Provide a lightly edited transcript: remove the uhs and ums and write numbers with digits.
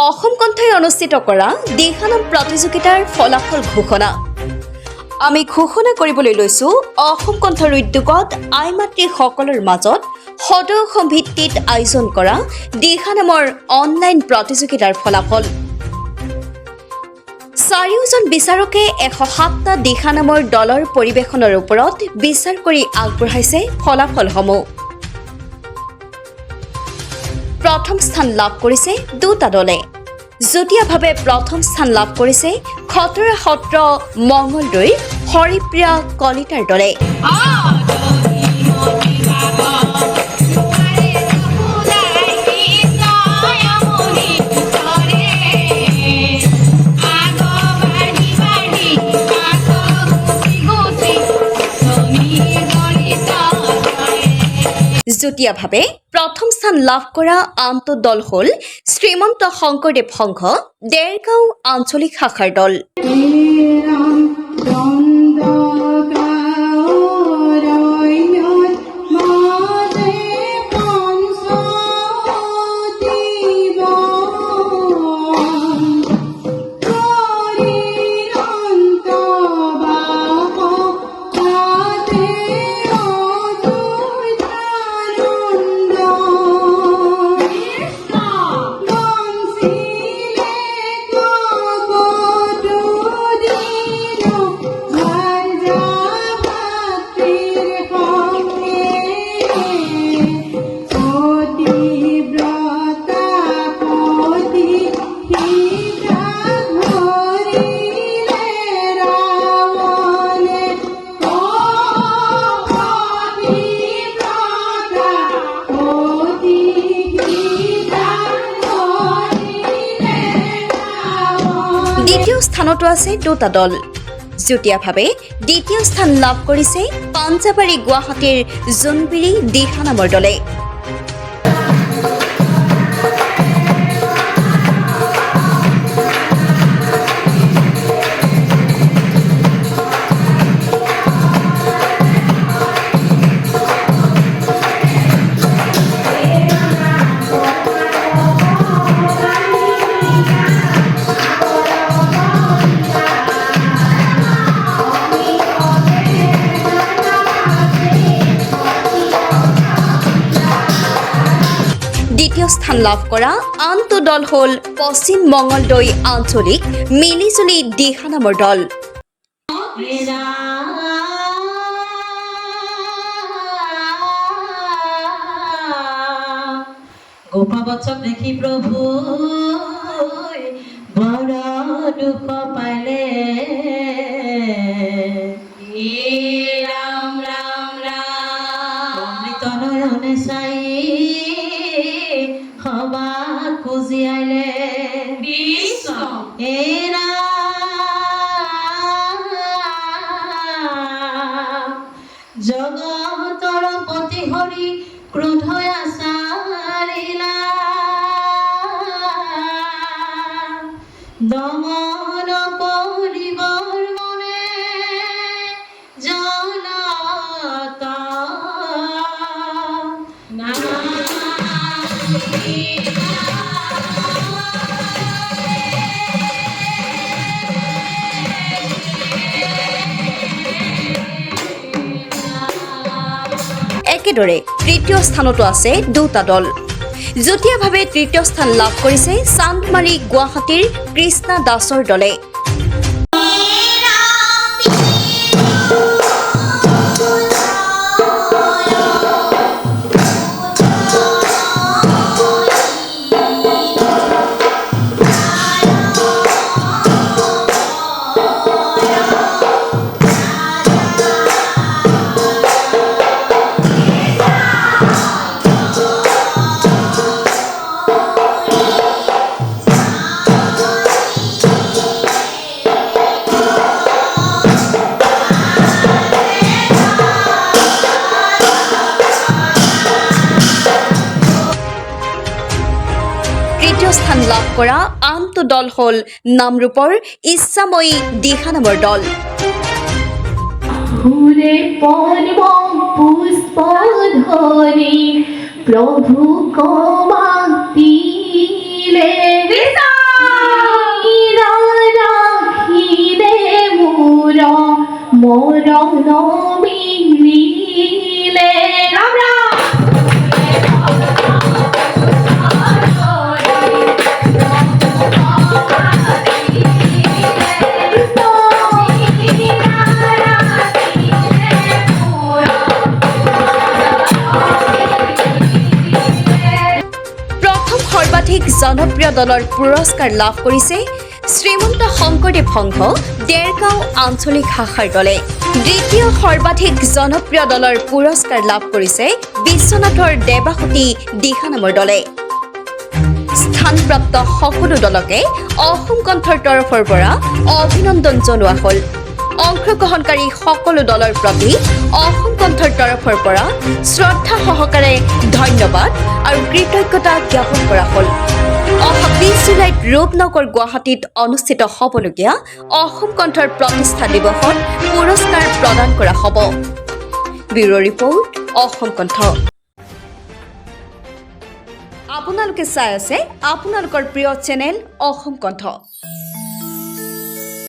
অসম কণ্ঠই অনুষ্ঠিত কৰা দিহানাম প্ৰতিযোগিতাৰ ফলাফল ঘোষণা। আমি ঘোষণা কৰিবলৈ লৈছো অসম কণ্ঠৰ উদ্যোগত আই মাতৃসকলৰ মাজত সদৌ অসম ভিত্তিত আয়োজন কৰা দিহানামৰ অনলাইন প্ৰতিযোগিতাৰ ফলাফল। চাৰিওজন বিচাৰকে 107টা দিহানামৰ দলৰ পৰিৱেশনৰ ওপৰত বিচাৰ কৰি আগবঢ়াইছে ফলাফলসমূহ। প্ৰথম স্থান লাভ কৰিছে দুটা দলে। যুটীয়াভাৱে প্ৰথম স্থান লাভ কৰিছে খতৰা সত্ৰ মঙলদৈৰ হৰিপ্ৰিয়া কলিতাৰ দলে। যুটীয়াভাৱে প্ৰথম স্থান লাভ কৰা আনটো দল হ'ল শ্ৰীমন্ত শংকৰদেৱ সংঘ দেৰগাঁও আঞ্চলিক শাখাৰ দল। দ্বিতীয় স্থানতো আছে দুটা দল। যুটীয়াভাৱে দ্বিতীয় স্থান লাভ কৰিছে পাঞ্জাবাৰী গুৱাহাটীৰ জোনবিৰি দিহানামৰ দলে। দ্বিতীয় স্থান লাভ কৰা আনটো দল হ'ল পশ্চিম মঙলদৈ আঞ্চলিক মিলিজুলি দিহানামৰ দল। গোপাবৎসক দেখি প্ৰভু বৰ দুখ পালে। ৰাম ৰাম ৰাম অমৃত নয়নে চাই সবা খুজিয়ালে কৃষ্ণ। জগতৰ পতি হৰি ক্ৰোধ আচাৰিলা দমন কৰিবৰ মনে জনত একেদৰে তৃতীয় স্থানতো আছে দুটা দল। যুটীয়াভাৱে তৃতীয় স্থান লাভ কৰিছে চান্দমাৰী গুৱাহাটীৰ কৃষ্ণা দাসৰ দলে। তৃতীয় স্থান লাভ কৰা আনটো দল হ'ল নামৰূপৰ ইচ্ছাময়ী দিহানামৰ দল। ফুলে পদ্ম পুষ্প ধৰি প্ৰভু কমাতিলে মৰণ মিলিলে ৰাম ৰাম প্ৰথম সৰ্বাধিক জনপ্ৰিয় দলৰ পুৰস্কাৰ লাভ কৰিছে শ্ৰীমন্ত শংকৰদেৱ সংঘ ডেৰগাঁও আঞ্চলিক শাখাৰ দলে। দ্বিতীয় সৰ্বাধিক জনপ্ৰিয় দলৰ পুৰস্কাৰ লাভ কৰিছে বিশ্বনাথৰ দেৱাসতী দিহানামৰ দলে। স্থানপ্ৰাপ্ত সকলো দলকে অসম কণ্ঠৰ তৰফৰ পৰা অভিনন্দন জনোৱা হ'ল। অংশগ্ৰহণকাৰী সকলো দলৰ প্ৰতি অসম কণ্ঠৰ তৰফৰ পৰা শ্ৰদ্ধা সহকাৰে ধন্যবাদ আৰু কৃতজ্ঞতা জ্ঞাপন কৰা হ'ল। অহা 20 জুলাইত ৰূপনগৰ গুৱাহাটীত অনুষ্ঠিত হ'বলগীয়া অসম কণ্ঠৰ প্ৰতিষ্ঠা দিৱসত পুৰস্কাৰ প্ৰদান কৰা হ'ব। ব্যুৰ' ৰিপৰ্ট অসম কণ্ঠ। আপোনালোকে চাই আছে আপোনালোকৰ প্ৰিয় চেনেল অসম কণ্ঠ।